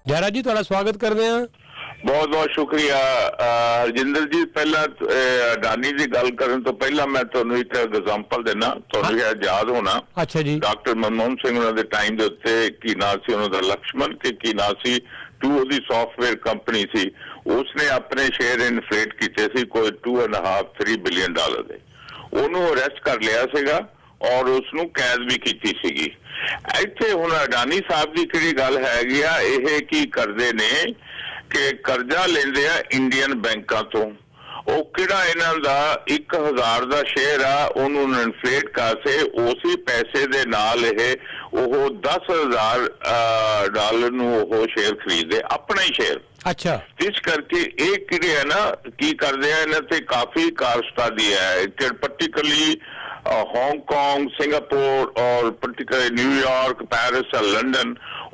जयराज जी तुहाडा स्वागत करते हैं। बहुत बहुत शुक्रिया हरजिंदर जी। पहला अडानी की गल करने तो पहला मैं तुहानू एक एग्जांपल देना, तुहानू याद होना। अच्छा जी। डॉक्टर मनमोहन सिंह उन्हां दे टाइम दे उत्ते की ना सी उन्हां दा लक्ष्मण के की ना सी टू दी सॉफ्टवेयर कंपनी सी, उसने अपने शेयर इनफ्लेट कीते सी कोई $2.5-3 बिलियन दे। ਉਹਨੂੰ ਅਰੈਸਟ ਕਰ ਲਿਆ ਸੀਗਾ ਔਰ ਉਸਨੂੰ ਕੈਦ ਵੀ ਕੀਤੀ ਸੀਗੀ। ਇੱਥੇ ਹੁਣ ਅਡਾਨੀ ਸਾਹਿਬ ਦੀ ਕਿਹੜੀ ਗੱਲ ਹੈਗੀ ਆ, ਇਹ ਕੀ ਕਰਦੇ ਨੇ ਕਿ ਕਰਜ਼ਾ ਲੈਂਦੇ ਆ ਇੰਡੀਅਨ ਬੈਂਕਾਂ ਤੋਂ। ਉਹ ਕਿਹੜਾ ਇਹਨਾਂ ਦਾ 1000 ਦਾ ਸ਼ੇਅਰ ਆ ਉਹਨੂੰ ਇਨਫਲੇਟ ਕਰਕੇ ਉਸੇ ਪੈਸੇ ਦੇ ਨਾਲ ਇਹ ਉਹ $10,000 ਨੂੰ ਉਹ ਸ਼ੇਅਰ ਖਰੀਦਦੇ, ਆਪਣਾ ਹੀ ਸ਼ੇਅਰ। अच्छा, इस करके एक किड़े है ना की करते हैं इन्हें ते काफी कारस्तादी है, पर्टिकुलरली हांगकांग, सिंगापुर और पर्टिकुलरली न्यूयॉर्क, पेरिस, लंडन,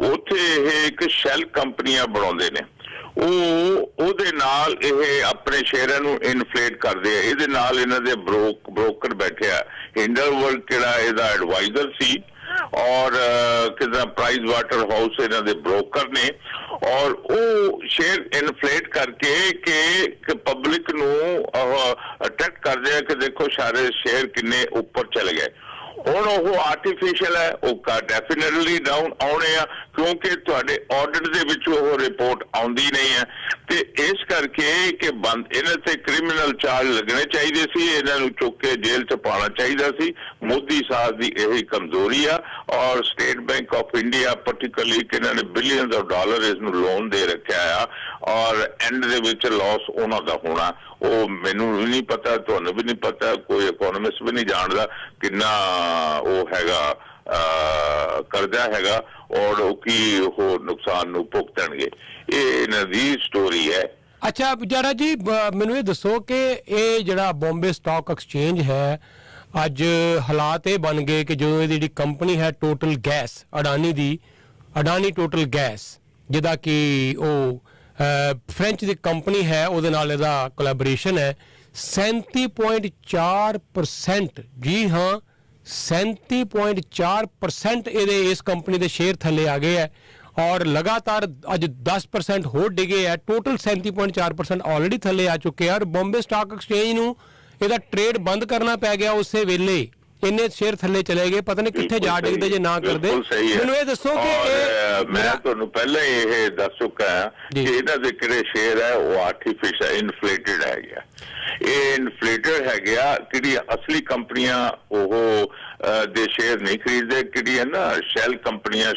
उत्थे एक शैल कंपनियां बनाते ने। ਉਹਦੇ ਨਾਲ ਇਹ ਆਪਣੇ ਸ਼ੇਅਰਾਂ ਨੂੰ ਇਨਫਲੇਟ ਕਰਦੇ ਆ। ਇਹਦੇ ਨਾਲ ਇਹਨਾਂ ਦੇ ਬ੍ਰੋਕਰ ਬੈਠਿਆ, ਹਿੰਡਰਵਰਡ ਕਿਹੜਾ ਇਹਦਾ ਐਡਵਾਈਜ਼ਰ ਸੀ और कितना प्राइस वाटर हाउस इन्हों दे ब्रोकर ने, और वो शेयर इनफ्लेट करके कि पब्लिक नू अट्रैक्ट कर दिया कि देखो सारे शेयर किन्ने ऊपर चले गए। ਹੁਣ ਉਹ ਆਰਟੀਫੀਸ਼ੀਅਲ ਹੈ, ਉਹ ਡੈਫੀਨਿਟਲੀ ਡਾਊਨ ਆਉਣੇ ਆ ਕਿਉਂਕਿ ਤੁਹਾਡੇ ਆਡਿਟ ਦੇ ਵਿੱਚ ਉਹ ਰਿਪੋਰਟ ਆਉਂਦੀ ਨਹੀਂ ਹੈ। ਤੇ ਇਸ ਕਰਕੇ ਕਿ ਬੰਦ ਇਹਨਾਂ ਤੇ ਕ੍ਰਿਮੀਨਲ ਚਾਰਜ ਲੱਗਣੇ ਚਾਹੀਦੇ ਸੀ, ਇਹਨਾਂ ਨੂੰ ਚੁੱਕ ਕੇ ਜੇਲ੍ਹ 'ਚ ਪਾਉਣਾ ਚਾਹੀਦਾ ਸੀ। ਮੋਦੀ ਸਾਹਿਬ ਦੀ ਇਹੀ ਕਮਜ਼ੋਰੀ ਆ ਔਰ state bank of India particularly ਕਿ ਇਹਨਾਂ ਨੇ ਬਿਲੀਅਨਸ ਆਫ ਡਾਲਰ ਇਸ ਨੂੰ ਲੋਨ ਦੇ ਰੱਖਿਆ ਆ ਔਰ ਐਂਡ ਦੇ ਵਿੱਚ ਲਾਸ ਉਹਨਾਂ ਦਾ ਹੋਣਾ ਉਹ ਮੈਨੂੰ ਵੀ ਨਹੀਂ ਪਤਾ, ਤੁਹਾਨੂੰ ਵੀ ਨਹੀਂ ਪਤਾ, ਕੋਈ ਇਕੋਨੋਮਿਸਟ ਵੀ ਨਹੀਂ ਜਾਣਦਾ ਕਿੰਨਾ ਉਹ ਹੈਗਾ ਕਰਜ਼ਾ ਹੈਗਾ ਔਰ ਉਹ ਕੀ ਉਹ ਨੁਕਸਾਨ ਨੂੰ ਭੁਗਤਣਗੇ। ਇਹ ਇਹਨਾਂ ਦੀ ਸਟੋਰੀ ਹੈ। अच्छा जयराज जी मैनू ये दसो कि ये जिहड़ा बॉम्बे स्टॉक एक्सचेंज है अज हालात ये बन गए कि जो ये कंपनी है टोटल गैस अडानी दी, अडानी टोटल गैस जिहदा कि फ्रेंच की कंपनी है उहदे नाल इहदा कोलैबोरेशन है। 37.4% जी हाँ 37.4% ये इस कंपनी के शेयर थले आ गए है और लगातार अज 10% होर डिगे है। टोटल 37.4% ऑलरेडी थले आ चुके हैं और बॉम्बे स्टॉक एक्सचेंज नूं इहदा ट्रेड बंद करना पै गया उस वेले, इन्ने शेयर थले चले गए, पता नहीं कित्थे जा डिगदे जे ना करदे। मैनूं ये दसो कि मैं तुहानूं पहले ये दस चुका है कि इन्हां दे किहड़े शेयर है वो आर्टिफिशियल इनफ्लेटेड है गया, ये इनफ्लेटेड है गया। किहड़ी असली कंपनियां वो दे शेयर नहीं खरीदते, किहड़ी है ना शैल कंपनियां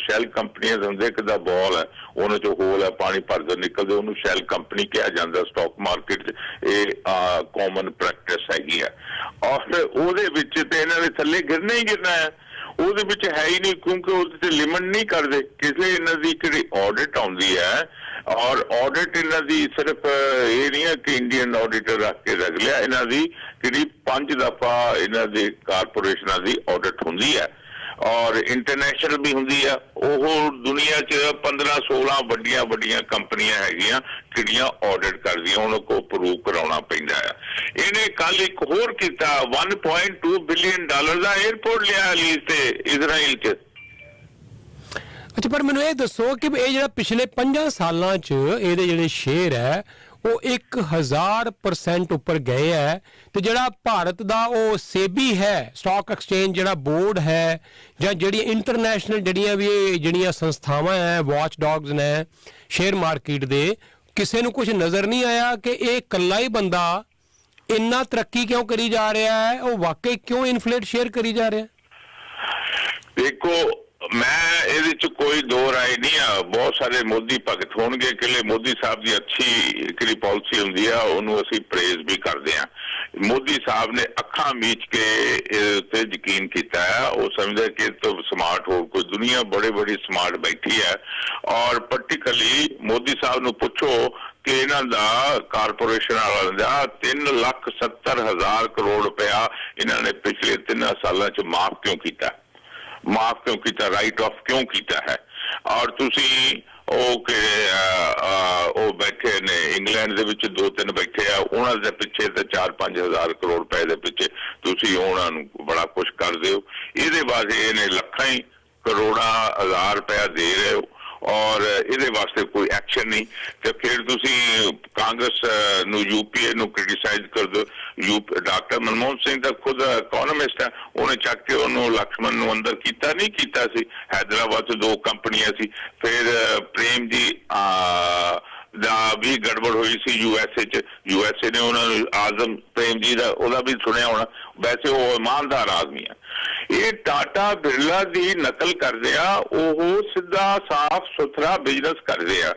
हुंदे कि बॉल है उन्हां चों होल है पानी भरदे निकलदे उन्होंने शैल कंपनी कहा जाता स्टॉक मार्केट ये कॉमन प्रैक्टिस हैगी है। और ਉਹਦੇ ਵਿੱਚ ਤੇ ਇਹਨਾਂ ਦੇ ਥੱਲੇ ਗਿਰਨਾ ਹੀ ਗਿਰਨਾ ਹੈ, ਉਹਦੇ ਵਿੱਚ ਹੈ ਹੀ ਨਹੀਂ ਕਿਉਂਕਿ ਉਹਦੇ ਤੇ ਲਿਮਿਟ ਨਹੀਂ ਕਰਦੇ। ਇਸ ਲਈ ਇਹਨਾਂ ਦੀ ਜਿਹੜੀ ਆਡਿਟ ਆਉਂਦੀ ਹੈ ਔਰ ਆਡਿਟ ਇਹਨਾਂ ਦੀ ਸਿਰਫ ਇਹ ਨਹੀਂ ਹੈ ਕਿ ਇੰਡੀਅਨ ਆਡੀਟਰ ਰੱਖ ਕੇ ਰੱਖ ਲਿਆ, ਇਹਨਾਂ ਦੀ ਜਿਹੜੀ 5 ਦਫਾ ਇਹਨਾਂ ਦੇ ਕਾਰਪੋਰੇਸ਼ਨਾਂ ਦੀ ਆਡਿਟ ਹੁੰਦੀ ਹੈ और इंटरनेशनल भी होंगी है। वो दुनिया च 15-16 ਵੱਡੀਆਂ ਵੱਡੀਆਂ ਕੰਪਨੀਆਂ ਹੈਗੀਆਂ ਜਿਹੜੀਆਂ ਆਡਿਟ ਕਰਦੀਆਂ, ਉਹਨਾਂ को ਪ੍ਰੂਵ ਕਰਾਉਣਾ ਪੈਂਦਾ ਹੈ। ਇਹਨੇ ਕੱਲ ਇੱਕ ਹੋਰ ਕੀਤਾ $1.2 ਬਿਲੀਅਨ ਦਾ 에어ਪੋਰਟ ਲਿਆ ਲੀਜ਼ ਤੇ ਇਜ਼ਰਾਈਲ ਚ। अच्छा पर मैनूं ये दसो कि ये जिहड़ा पिछले 5 सालां च ਇਹਦੇ ਜਿਹੜੇ शेयर है वो 1000% उपर गए है। तो जिहड़ा भारत दा वो सेबी है स्टॉक एक्सचेंज जिहड़ा बोर्ड है जां जिहड़ी इंटरनेशनल जिहड़ियां संस्थावां है वॉच डॉग्स ने शेयर मार्केट दे, किसी नूं कुछ नज़र नहीं आया कि ये कल्ला ही बंदा इन्ना तरक्की क्यों करी जा रहा है, वो वाकई क्यों इनफ्लेट शेयर करी जा रहा है? देखो मैं ਇਹਦੇ ਚ ਕੋਈ ਦੋ ਰਾਏ ਨਹੀਂ ਆ। ਬਹੁਤ ਸਾਰੇ ਮੋਦੀ ਭਗਤ ਹੋਣਗੇ ਕਿ ਮੋਦੀ ਸਾਹਿਬ ਦੀ ਅੱਛੀ ਜਿਹੜੀ ਪਾਲਿਸੀ ਹੁੰਦੀ ਆ ਉਹਨੂੰ ਅਸੀਂ ਪ੍ਰੇਜ਼ ਵੀ ਕਰਦੇ ਆ। ਮੋਦੀ ਸਾਹਿਬ ਨੇ ਅੱਖਾਂ ਮੀਚ ਕੇ ਇਹਦੇ ਉੱਤੇ ਯਕੀਨ ਕੀਤਾ ਹੈ। ਉਹ ਸਮਝਦਾ ਕਿ ਤੋਂ ਸਮਾਰਟ ਹੋਰ ਕੋਈ ਦੁਨੀਆ ਬੜੀ ਸਮਾਰਟ ਬੈਠੀ ਹੈ। ਔਰ ਪਰਟੀਕੁਲਰਲੀ ਮੋਦੀ ਸਾਹਿਬ ਨੂੰ ਪੁੱਛੋ ਕਿ ਇਹਨਾਂ ਦਾ ਕਾਰਪੋਰੇਸ਼ਨ ਵਾਲਿਆਂ ਦਾ 3,70,000 ਕਰੋੜ ਰੁਪਇਆ ਇਹਨਾਂ ਨੇ ਪਿਛਲੇ 3 ਸਾਲਾਂ ਚ ਮਾਫ ਕਿਉਂ ਕੀਤਾ, राइट ऑफ क्यों किया है। और तुसी बैठे ने इंग्लैंड दे विच 2-3 बैठे आ, उन्हां दे पिछे ते 4-5 हज़ार करोड़ रुपए दे पिछे तुसी उन्हां नूं बड़ा कुछ कर दे हो। इहदे बाद इहने लखां ही करोड़ा हज़ार रुपया दे रहे हो ਔਰ ਇਹਦੇ ਵਾਸਤੇ ਕੋਈ ਐਕਸ਼ਨ ਨਹੀਂ ਤੇ ਫਿਰ ਤੁਸੀਂ ਕਾਂਗਰਸ ਨੂੰ यूपीए ਨੂੰ ਕ੍ਰਿਟਿਸਾਈਜ਼ ਕਰ ਦੋ। ਡਾਕਟਰ ਮਨਮੋਹਨ ਸਿੰਘ ਤਾਂ ਖੁਦ ਇਕੋਨੋਮਿਸਟ ਹੈ, ਉਹਨੇ ਚੱਕ ਕੇ ਉਹਨੂੰ ਲਕਸ਼ਮਣ ਨੂੰ ਅੰਦਰ ਕੀਤਾ ਨਹੀਂ ਕੀਤਾ ਸੀ। हैदराबाद 'ਚ 2 ਕੰਪਨੀਆਂ ਸੀ। ਫਿਰ ਪ੍ਰੇਮ ਜੀ ਦਾ ਵੀ ਗੜਬੜ ਹੋਈ ਸੀ USA 'ਚ। USA ਨੇ ਉਹਨਾਂ ਨੂੰ ਆਜ਼ਮ ਪ੍ਰੇਮ ਜੀ ਦਾ ਉਹਦਾ ਵੀ ਸੁਣਿਆ ਹੋਣਾ। ਵੈਸੇ ਉਹ ਇਮਾਨਦਾਰ ਆਦਮੀ ਆ। ਇਹ ਟਾਟਾ ਬਿਰਲਾ ਦੀ ਨਕਲ ਕਰਦੇ ਆ, ਉਹ ਸਿੱਧਾ ਸਾਫ਼ ਸੁਥਰਾ ਬਿਜ਼ਨਸ ਕਰਦੇ ਆ।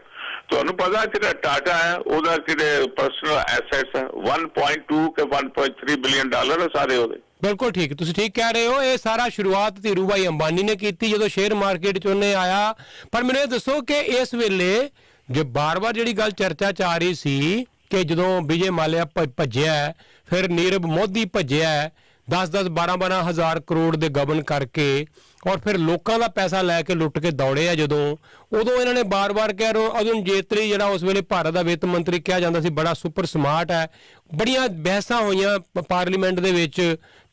ਤੁਹਾਨੂੰ ਪਤਾ ਕਿ ਟਾਟਾ ਹੈ ਉਹਦਾ ਕਿਹੜੇ ਪਰਸਨਲ ਐਸੈਟਸ ਹੈ 1.2 ਕੇ 1.3 ਬਿਲੀਅਨ ਡਾਲਰ ਸਾਰੇ ਉਹਦੇ। ਬਿਲਕੁਲ ਠੀਕ, ਤੁਸੀਂ ਠੀਕ ਕਹਿ ਰਹੇ ਹੋ। ਇਹ ਸਾਰਾ ਸ਼ੁਰੂਆਤ ਧੀਰੂ ਭਾਈ ਅੰਬਾਨੀ ਨੇ ਕੀਤੀ ਜਦੋਂ ਸ਼ੇਅਰ ਮਾਰਕੀਟ 'ਚ ਉਹਨੇ ਆਇਆ। ਪਰ ਮੈਨੂੰ ਇਹ ਦੱਸੋ ਕਿ ਇਸ ਵੇਲੇ ਜੋ ਬਾਰ-ਬਾਰ ਜਿਹੜੀ ਗੱਲ ਚਰਚਾ 'ਚ ਆ ਰਹੀ ਸੀ ਕਿ ਜਦੋਂ ਵਿਜੇ ਮਾਲਿਆ ਭੱਜਿਆ, ਫਿਰ ਨੀਰਵ ਮੋਦੀ ਭੱਜਿਆ 10-10 12-12 ਹਜ਼ਾਰ ਕਰੋੜ ਦੇ ਗਬਨ ਕਰਕੇ, ਔਰ ਫਿਰ ਲੋਕਾਂ ਦਾ ਪੈਸਾ ਲੈ ਕੇ ਲੁੱਟ ਕੇ ਦੌੜੇ ਆ ਜਦੋਂ, ਉਦੋਂ ਇਹਨਾਂ ਨੇ ਬਾਰ-ਬਾਰ ਕਿਹਾ ਅਰੁਣ ਜੇਤਲੀ ਜਿਹੜਾ ਉਸ ਵੇਲੇ ਭਾਰਤ ਦਾ ਵਿੱਤ ਮੰਤਰੀ ਕਿਹਾ ਜਾਂਦਾ ਸੀ ਬੜਾ ਸੁਪਰ ਸਮਾਰਟ ਹੈ। ਬੜੀਆਂ ਬਹਿਸਾਂ ਹੋਈਆਂ ਪਾਰਲੀਮੈਂਟ ਦੇ ਵਿੱਚ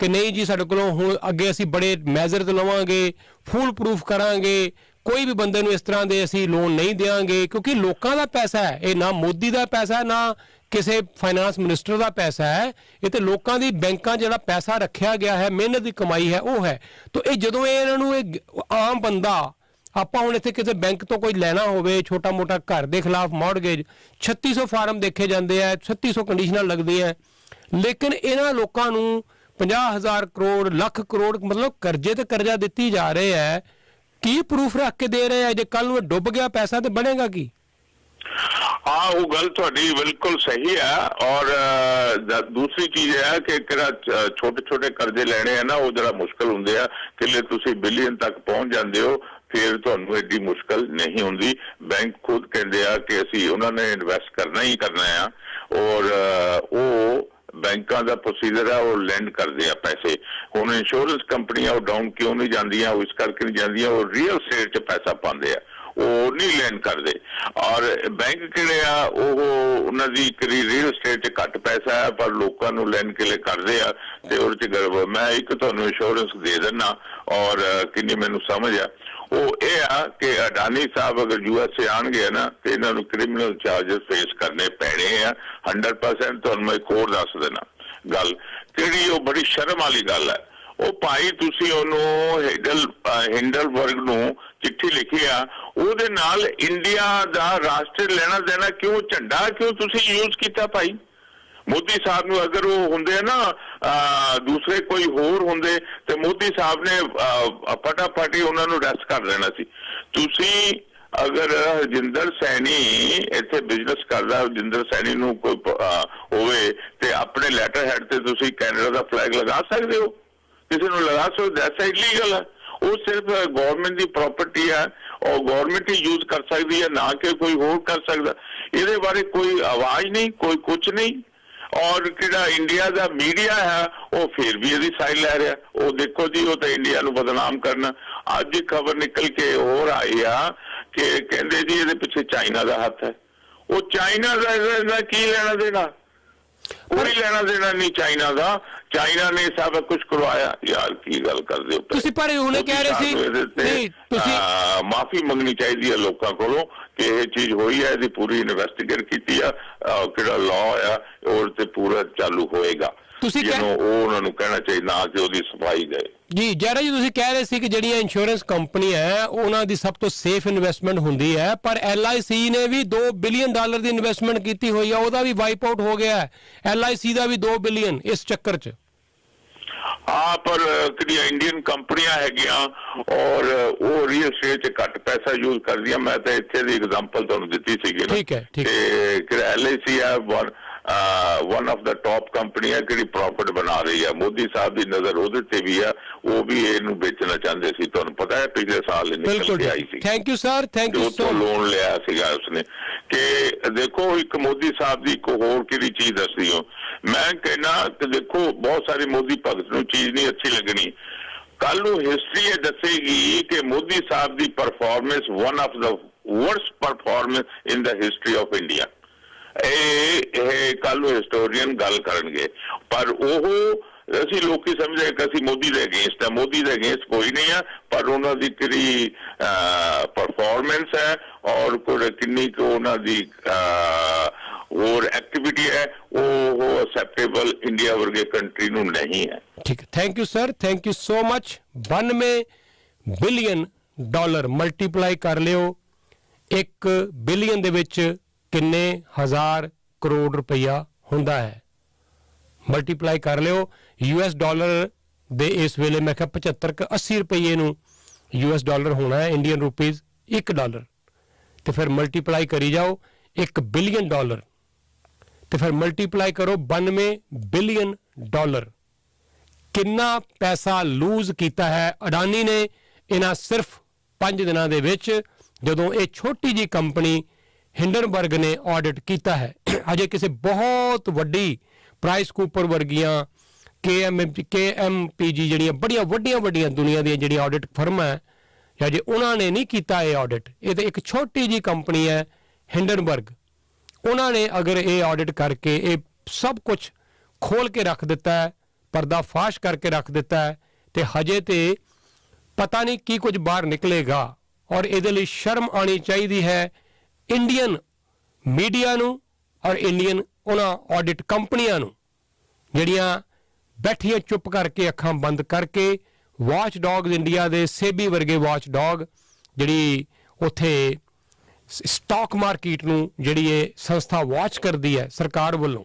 ਕਿ ਨਹੀਂ ਜੀ ਸਾਡੇ ਕੋਲੋਂ ਹੁਣ ਅੱਗੇ ਅਸੀਂ ਬੜੇ ਮੈਜ਼ਰਸ ਲਵਾਂਗੇ, ਫੁੱਲ ਪ੍ਰੂਫ ਕਰਾਂਗੇ, ਕੋਈ ਵੀ ਬੰਦੇ ਨੂੰ ਇਸ ਤਰ੍ਹਾਂ ਦੇ ਅਸੀਂ ਲੋਨ ਨਹੀਂ ਦੇਵਾਂਗੇ ਕਿਉਂਕਿ ਲੋਕਾਂ ਦਾ ਪੈਸਾ ਹੈ ਇਹ, ਨਾ ਮੋਦੀ ਦਾ ਪੈਸਾ ਨਾ ਕਿਸੇ ਫਾਈਨਾਂਸ ਮਿਨਿਸਟਰ ਦਾ ਪੈਸਾ ਹੈ, ਇਹ ਤੇ ਲੋਕਾਂ ਦੀ ਬੈਂਕਾਂ ਜਿਹੜਾ ਪੈਸਾ ਰੱਖਿਆ ਗਿਆ ਹੈ, ਮਿਹਨਤ ਦੀ ਕਮਾਈ ਹੈ ਉਹ ਹੈ। ਤਾਂ ਇਹ ਜਦੋਂ ਇਹਨਾਂ ਨੂੰ ਇਹ ਆਮ ਬੰਦਾ, ਆਪਾਂ ਹੁਣ ਇੱਥੇ ਕਿਸੇ ਬੈਂਕ ਤੋਂ ਕੋਈ ਲੈਣਾ ਹੋਵੇ ਛੋਟਾ ਮੋਟਾ ਘਰ ਦੇ ਖਿਲਾਫ ਮੌਰਗੇਜ 3600 ਫਾਰਮ ਦੇਖੇ ਜਾਂਦੇ ਆ, 3600 ਕੰਡੀਸ਼ਨਾਂ ਲੱਗਦੀਆਂ, ਲੇਕਿਨ ਇਹਨਾਂ ਲੋਕਾਂ ਨੂੰ 50,000 ਕਰੋੜ ਲੱਖ ਕਰੋੜ ਮਤਲਬ ਕਰਜ਼ੇ ਤੇ ਕਰਜ਼ਾ ਦਿੱਤੀ ਜਾ ਰਹੇ ਹੈ। ਕੀ ਪ੍ਰੂਫ ਰੱਖ ਕੇ ਦੇ ਰਹੇ ਆ? ਜੇ ਕੱਲ ਨੂੰ ਡੁੱਬ ਗਿਆ ਪੈਸਾ ਤੇ ਬਣੇਗਾ ਕੀ? हाँ वो गल थोड़ी बिल्कुल सही है। और दूसरी चीज है कि छोटे छोटे कर्जे लेने हैं ना वो जरा मुश्किल होंगे आ कि तुसी बिलियन तक पहुंच जाते हो, फिर तुहानू एडी मुश्किल नहीं होंगी। बैंक खुद कहते हैं कि असी उन्होंने इन्वेस्ट करना ही करना है और वो बैंकों का प्रोसीजर है वो लैंड करते हैं पैसे। हुण इंश्योरेंस कंपनियां वो डाउन क्यों नहीं जांदियां, वो इस करके नहीं जांदियां, वो रियल एस्टेट च पैसा पाते हैं, वो नहीं लैंड करते। और बैंक किहड़े आ उन्होंने रियल एस्टेट च घट पैसा है पर लोगों को लैंड के लिए करते हैं ते उहदे च गड़बड़। मैं एक तुहानू इंश्योरेंस दे देना और किन्नी मैनू समझ आ वो ये आ कि अडानी साहब अगर USA आएंगे ना तो इन्होंने क्रिमिनल चार्जेस फेस करने पैने हैं 100%। तुहानू मैं एक होर दस देना गल किहड़ी, वो बड़ी शर्म वाली गल है। ਉਹ ਭਾਈ ਤੁਸੀਂ ਉਹਨੂੰ ਹਿੰਡਲਬਰਗ ਨੂੰ ਚਿੱਠੀ ਲਿਖੀ ਆ, ਉਹਦੇ ਨਾਲ ਇੰਡੀਆ ਦਾ ਰਾਸ਼ਟਰ ਲੈਣਾ ਦੇਣਾ ਕਿਉਂ, ਝੰਡਾ ਕਿਉਂ ਤੁਸੀਂ ਯੂਜ਼ ਕੀਤਾ ਭਾਈ? ਮੋਦੀ ਸਾਹਿਬ ਨੂੰ ਅਗਰ ਉਹ ਹੁੰਦੇ ਨਾ ਦੂਸਰੇ ਕੋਈ ਹੋਰ ਹੁੰਦੇ ਤੇ ਮੋਦੀ ਸਾਹਿਬ ਨੇ ਫਟਾਫਟ ਉਹਨਾਂ ਨੂੰ ਅਰੈਸਟ ਕਰ ਲੈਣਾ ਸੀ। ਤੁਸੀਂ ਅਗਰ ਹਰਜਿੰਦਰ ਸੈਣੀ ਇੱਥੇ ਬਿਜ਼ਨਸ ਕਰਦਾ, ਹਰਜਿੰਦਰ ਸੈਣੀ ਨੂੰ ਕੋਈ ਹੋਵੇ ਤੇ ਆਪਣੇ ਲੈਟਰ ਹੈਡ ਤੇ ਤੁਸੀਂ ਕੈਨੇਡਾ ਦਾ ਫਲੈਗ ਲਗਾ ਸਕਦੇ ਹੋ, किसी को लगा सकते, ऐसा इलीगल है। वो सिर्फ गवर्नमेंट की प्रॉपर्टी है और गवर्नमेंट ही यूज कर सकती है, ना कि कोई होर कर सकता। ये बारे कोई आवाज नहीं, कोई कुछ नहीं। और किड़ा इंडिया का मीडिया है वो फिर भी यदि साइड लै रहा, वो देखो जी वो तो इंडिया को बदनाम करना। अज खबर निकल के और आई आ कि कहते जी ये पिछे चाइना का हथ है। वो चाइना का की लेना देना, कोई लेना देना नहीं चाइना का। चाइना ने सब कुछ करवाया यार, की गल करदे हो तुसीं? पर हुणे कह रहे सी नहीं तुसीं माफी मंगनी चाहिए लोगों कोलों कि ये चीज हुई है, इसकी पूरी इन्वेस्टिगेट कीती है, किहड़ा लॉ है और ते पूरा चालू होएगा। उन्होंने कहना चाहिए ना कि ਉਹਦੀ ਸਫਾਈ ਗਏ। ਜੀ ਜਰਾ ਜੀ ਤੁਸੀਂ ਕਹਿ ਰਹੇ ਸੀ ਕਿ ਜਿਹੜੀਆਂ ਇੰਸ਼ੋਰੈਂਸ ਕੰਪਨੀ ਹੈ ਉਹਨਾਂ ਦੀ ਸਭ ਤੋਂ ਸੇਫ ਇਨਵੈਸਟਮੈਂਟ ਹੁੰਦੀ ਹੈ, ਪਰ LIC ਨੇ ਵੀ $2 ਬਿਲੀਅਨ ਦੀ ਇਨਵੈਸਟਮੈਂਟ ਕੀਤੀ ਹੋਈ ਹੈ, ਉਹਦਾ ਵੀ ਵਾਈਪ ਆਊਟ ਹੋ ਗਿਆ ਹੈ। LIC ਦਾ ਵੀ 2 ਬਿਲੀਅਨ ਇਸ ਚੱਕਰ 'ਚ। हाँ पर इंडियन कंपनियां हैगियां और वो रियल एस्टेट च घट पैसा यूज कर दिया। मैं तो इत्थे दी एग्जांपल तुहानू दित्ती सीगी ना, ठीक है LIC है one of the top company है कि प्रॉफिट बना रही है। मोदी साहब की नजर उहदे ते भी है, वो भी इहनू बेचना चाहते सी। तुहानू पता है पिछले साल निकल के आई सी। Thank you sir, thank you so much. Loan लिया सीगा उसने कि देखो एक मोदी साहब की एक होर किहड़ी चीज दसदी हो। मैं कहना कि देखो बहुत सारी मोदी भगत नूं चीज नहीं अच्छी लगनी, कल नूं हिस्ट्री ये दसेगी कि मोदी साहब की performance one of the worst performance in the history of India. कल हिस्टोरियन गल करनगे पर वो ਅਸੀਂ ਲੋਕੀ ਸਮਝਦੇ ਕਿ ਅਸੀਂ ਮੋਦੀ ਦੇ ਅਗੇਂਸਟ ਹੈ। ਮੋਦੀ ਦੇ ਅਗੇਂਸਟ ਕੋਈ ਨਹੀਂ ਹੈ, ਪਰ ਉਹਨਾਂ ਦੀ ਕਿਹੜੀ ਪਰਫਾਰਮੈਂਸ ਹੈ ਔਰ ਕਿੰਨੀ ਕੁ ਉਹਨਾਂ ਦੀ और एक्टिविटी है वो एक्सेप्टेबल इंडिया वर्गे कंट्री ਨੂੰ नहीं है। ठीक है, thank you sir, thank you so much. 92 billion dollar multiply ਕਰ ਲਿਓ, 1 ਬਿਲੀਅਨ ਦੇ ਵਿੱਚ ਕਿੰਨੇ ਹਜ਼ਾਰ ਕਰੋੜ ਰੁਪਈਆ ਹੁੰਦਾ ਹੈ। ਮਲਟੀਪਲਾਈ ਕਰ ਲਿਓ। US ਡਾਲਰ ਦੇ ਇਸ ਵੇਲੇ ਮੈਂ ਕਿਹਾ 75-80 ਰੁਪਈਏ ਨੂੰ US ਡਾਲਰ ਹੋਣਾ ਹੈ, ਇੰਡੀਅਨ ਰੁਪੀਜ਼ $1, ਤੇ ਫਿਰ ਮਲਟੀਪਲਾਈ ਕਰੀ ਜਾਓ 1 ਬਿਲੀਅਨ ਡਾਲਰ, ਤੇ ਫਿਰ ਮਲਟੀਪਲਾਈ ਕਰੋ 92 ਬਿਲੀਅਨ ਡਾਲਰ। ਕਿੰਨਾ ਪੈਸਾ ਲੂਜ਼ ਕੀਤਾ ਹੈ ਅਡਾਨੀ ਨੇ ਇਹਨਾਂ ਸਿਰਫ 5 ਦਿਨਾਂ ਦੇ ਵਿੱਚ, ਜਦੋਂ ਇਹ ਛੋਟੀ ਜੀ ਕੰਪਨੀ ਹਿੰਡਨਬਰਗ ਨੇ ਆਡਿਟ ਕੀਤਾ ਹੈ। ਅਜੇ ਕਿਸੇ ਬਹੁਤ ਵੱਡੀ ਪ੍ਰਾਈਸ ਕੂਪਰ ਵਰਗੀਆਂ KMPG ਜਿਹੜੀਆਂ ਬੜੀਆਂ ਵੱਡੀਆਂ ਦੁਨੀਆ ਦੀਆਂ ਜਿਹੜੀਆਂ ਆਡਿਟ ਫਰਮਾਂ ਹੈ, ਅਜੇ ਉਹਨਾਂ ਨੇ ਨਹੀਂ ਕੀਤਾ ਇਹ ਆਡਿਟ। ਇਹ ਤਾਂ ਇੱਕ ਛੋਟੀ ਜੀ ਕੰਪਨੀ ਹੈ ਹਿੰਡਨਬਰਗ, ਉਹਨਾਂ ਨੇ ਅਗਰ ਇਹ ਆਡਿਟ ਕਰਕੇ ਇਹ ਸਭ ਕੁਝ ਖੋਲ ਕੇ ਰੱਖ ਦਿੱਤਾ ਹੈ, ਪਰਦਾ ਫਾਸ਼ ਕਰਕੇ ਰੱਖ ਦਿੱਤਾ ਹੈ, ਤੇ ਹਜੇ ਤੇ ਪਤਾ ਨਹੀਂ ਕੀ ਕੁਝ ਬਾਹਰ ਨਿਕਲੇਗਾ। ਔਰ ਇਹਦੇ ਲਈ ਸ਼ਰਮ ਆਉਣੀ ਚਾਹੀਦੀ ਹੈ ਇੰਡੀਅਨ ਮੀਡੀਆ ਨੂੰ ਔਰ ਇੰਡੀਅਨ ਉਹਨਾਂ ਆਡਿਟ ਕੰਪਨੀਆਂ ਨੂੰ, ਜਿਹੜੀਆਂ ਬੈਠੀਆਂ ਚੁੱਪ ਕਰਕੇ ਅੱਖਾਂ ਬੰਦ ਕਰਕੇ ਵਾਚ ਡੌਗਸ ਇੰਡੀਆ ਦੇ ਸੇਬੀ ਵਰਗੇ ਵਾਚ ਡੌਗ, ਜਿਹੜੀ ਉੱਥੇ ਸਟਾਕ ਮਾਰਕੀਟ ਨੂੰ ਜਿਹੜੀ ਇਹ ਸੰਸਥਾ ਵਾਚ ਕਰਦੀ ਹੈ ਸਰਕਾਰ ਵੱਲੋਂ,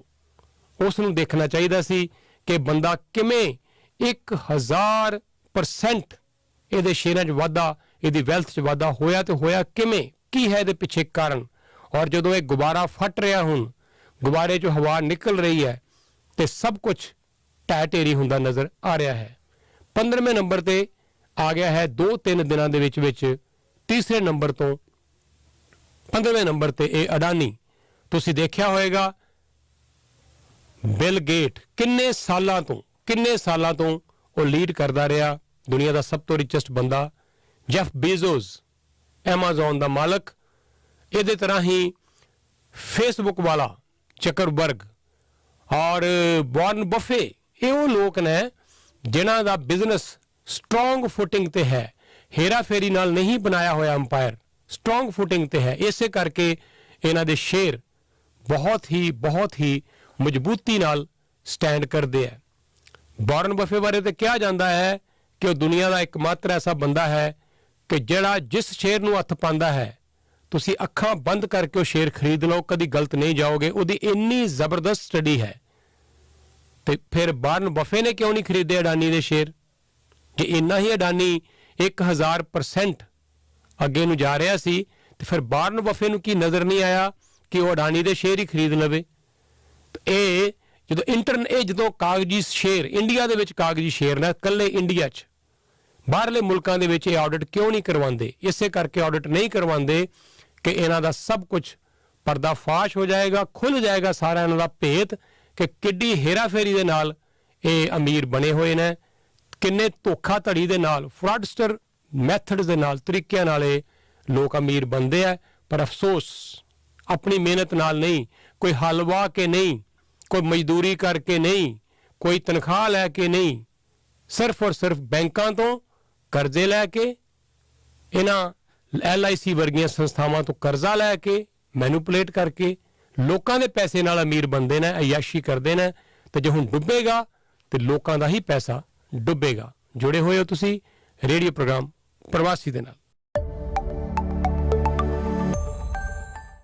ਉਸ ਨੂੰ ਦੇਖਣਾ ਚਾਹੀਦਾ ਸੀ ਕਿ ਬੰਦਾ ਕਿਵੇਂ 1000% ਇਹਦੇ ਸ਼ੇਅਰਾਂ 'ਚ ਵਾਧਾ, ਇਹਦੀ ਵੈਲਥ 'ਚ ਵਾਧਾ ਹੋਇਆ, ਤੇ ਹੋਇਆ ਕਿਵੇਂ, ਕੀ ਹੈ ਇਹਦੇ ਪਿੱਛੇ ਕਾਰਨ। ਔਰ ਜਦੋਂ ਇਹ ਗੁਬਾਰਾ ਫਟ ਰਿਹਾ, ਹੁਣ ਗੁਬਾਰੇ 'ਚੋਂ ਹਵਾ ਨਿਕਲ ਰਹੀ ਹੈ, ਤੇ ਸਭ ਕੁਝ ਢਹਿ ਢੇਰੀ ਹੁੰਦਾ ਨਜ਼ਰ ਆ ਰਿਹਾ ਹੈ। 15ਵੇਂ ਨੰਬਰ ਤੇ ਆ ਗਿਆ ਹੈ 2-3 ਦਿਨਾਂ ਦੇ ਵਿੱਚ ਤੀਸਰੇ ਨੰਬਰ ਤੋਂ 15ਵੇਂ ਨੰਬਰ ਤੇ ਇਹ ਅਡਾਨੀ। ਤੁਸੀਂ ਦੇਖਿਆ ਹੋਏਗਾ ਬਿਲ ਗੇਟ ਕਿੰਨੇ ਸਾਲਾਂ ਤੋਂ ਉਹ ਲੀਡ ਕਰਦਾ ਰਿਹਾ, ਦੁਨੀਆ ਦਾ ਸਭ ਤੋਂ ਰਿਚੈਸਟ ਬੰਦਾ। ਜੈਫ ਬੇਜ਼ੋਸ ਐਮਾਜ਼ੋਨ ਦਾ ਮਾਲਕ, ਇਹਦੇ ਤਰ੍ਹਾਂ ਹੀ ਫੇਸਬੁੱਕ ਵਾਲਾ ਜ਼ਕਰਬਰਗ ਔਰ ਵਾਰਨ ਬਫੇ, ਇਹ ਉਹ ਲੋਕ ਨੇ ਜਿਨ੍ਹਾਂ ਦਾ ਬਿਜ਼ਨਸ ਸਟਰੋਂਗ ਫੁਟਿੰਗ ਤੇ ਹੈ, ਹੇਰਾ ਫੇਰੀ ਨਾਲ ਨਹੀਂ ਬਣਾਇਆ ਹੋਇਆ ਅੰਪਾਇਰ, ਸਟਰੋਂਗ ਫੁਟਿੰਗ ਤੇ ਹੈ। ਇਸੇ ਕਰਕੇ ਇਹਨਾਂ ਦੇ ਸ਼ੇਅਰ ਬਹੁਤ ਹੀ ਮਜ਼ਬੂਤੀ ਨਾਲ ਸਟੈਂਡ ਕਰਦੇ ਹੈ। ਵਾਰਨ ਬਫੇ ਬਾਰੇ ਤਾਂ ਕਿਹਾ ਜਾਂਦਾ ਹੈ ਕਿ ਉਹ ਦੁਨੀਆ ਦਾ ਇੱਕਮਾਤਰ ਐਸਾ ਬੰਦਾ ਹੈ ਕਿ ਜਿਹੜਾ ਜਿਸ ਸ਼ੇਅਰ ਨੂੰ ਹੱਥ ਪਾਉਂਦਾ ਹੈ, ਤੁਸੀਂ ਅੱਖਾਂ ਬੰਦ ਕਰਕੇ ਉਹ ਸ਼ੇਅਰ ਖਰੀਦ ਲਓ, ਕਦੀ ਗਲਤ ਨਹੀਂ ਜਾਓਗੇ। ਉਹਦੀ ਇੰਨੀ ਜ਼ਬਰਦਸਤ ਸਟੱਡੀ ਹੈ। ਤੇ ਫਿਰ ਵਾਰਨ ਬਫੇ ਨੇ ਕਿਉਂ ਨਹੀਂ ਖਰੀਦੇ ਅਡਾਨੀ ਦੇ ਸ਼ੇਅਰ? ਜੇ ਇੰਨਾ ਹੀ ਅਡਾਨੀ 1000% ਅੱਗੇ ਨੂੰ ਜਾ ਰਿਹਾ ਸੀ, ਤੇ ਫਿਰ ਵਾਰਨ ਬਫੇ ਨੂੰ ਕੀ ਨਜ਼ਰ ਨਹੀਂ ਆਇਆ ਕਿ ਉਹ ਅਡਾਨੀ ਦੇ ਸ਼ੇਅਰ ਹੀ ਖਰੀਦ ਲਵੇ? ਇਹ ਜਦੋਂ ਕਾਗਜ਼ੀ ਸ਼ੇਅਰ ਇੰਡੀਆ ਦੇ ਵਿੱਚ ਕਾਗਜ਼ੀ ਸ਼ੇਅਰ ਨੇ, ਇਕੱਲੇ ਇੰਡੀਆ 'ਚ, ਬਾਹਰਲੇ ਮੁਲਕਾਂ ਦੇ ਵਿੱਚ ਇਹ ਆਡਿਟ ਕਿਉਂ ਨਹੀਂ ਕਰਵਾਉਂਦੇ? ਇਸੇ ਕਰਕੇ ਆਡਿਟ ਨਹੀਂ ਕਰਵਾਉਂਦੇ ਕਿ ਇਹਨਾਂ ਦਾ ਸਭ ਕੁਝ ਪਰਦਾ ਫਾਸ਼ ਹੋ ਜਾਏਗਾ, ਖੁੱਲ ਜਾਏਗਾ ਸਾਰਾ ਇਹਨਾਂ ਦਾ ਭੇਤ ਕਿ ਕਿੱਡੀ ਹੇਰਾਫੇਰੀ ਦੇ ਨਾਲ ਇਹ ਅਮੀਰ ਬਣੇ ਹੋਏ ਨੇ, ਕਿੰਨੇ ਧੋਖਾਧੜੀ ਦੇ ਨਾਲ, ਫਰਾਡਸਟਰ ਮੈਥਡਸ ਦੇ ਨਾਲ, ਤਰੀਕਿਆਂ ਨਾਲ ਇਹ ਲੋਕ ਅਮੀਰ ਬਣਦੇ ਆ। ਪਰ ਅਫਸੋਸ ਆਪਣੀ ਮਿਹਨਤ ਨਾਲ ਨਹੀਂ, ਕੋਈ ਹਲਵਾ ਕੇ ਨਹੀਂ, ਕੋਈ ਮਜ਼ਦੂਰੀ ਕਰਕੇ ਨਹੀਂ, ਕੋਈ ਤਨਖਾਹ ਲੈ ਕੇ ਨਹੀਂ, ਸਿਰਫ ਔਰ ਸਿਰਫ ਬੈਂਕਾਂ ਤੋਂ ਕਰਜ਼ੇ ਲੈ ਕੇ, ਇਹਨਾਂ LIC ਵਰਗੀਆਂ ਸੰਸਥਾਵਾਂ ਤੋਂ ਕਰਜ਼ਾ ਲੈ ਕੇ, ਮੈਨੂਪੂਲੇਟ ਕਰਕੇ ਲੋਕਾਂ ਦੇ ਪੈਸੇ ਨਾਲ ਅਮੀਰ ਬਣਦੇ ਨੇ, ਅਯਾਸ਼ੀ ਕਰਦੇ ਨੇ। ਤੇ ਜੇ ਹੁਣ ਡੁੱਬੇਗਾ ਤੇ ਲੋਕਾਂ ਦਾ ਹੀ ਪੈਸਾ ਡੁੱਬੇਗਾ। ਜੁੜੇ ਹੋਏ ਹੋ ਤੁਸੀਂ ਰੇਡੀਓ ਪ੍ਰੋਗਰਾਮ ਪ੍ਰਵਾਸੀ ਦੇ ਨਾਲ।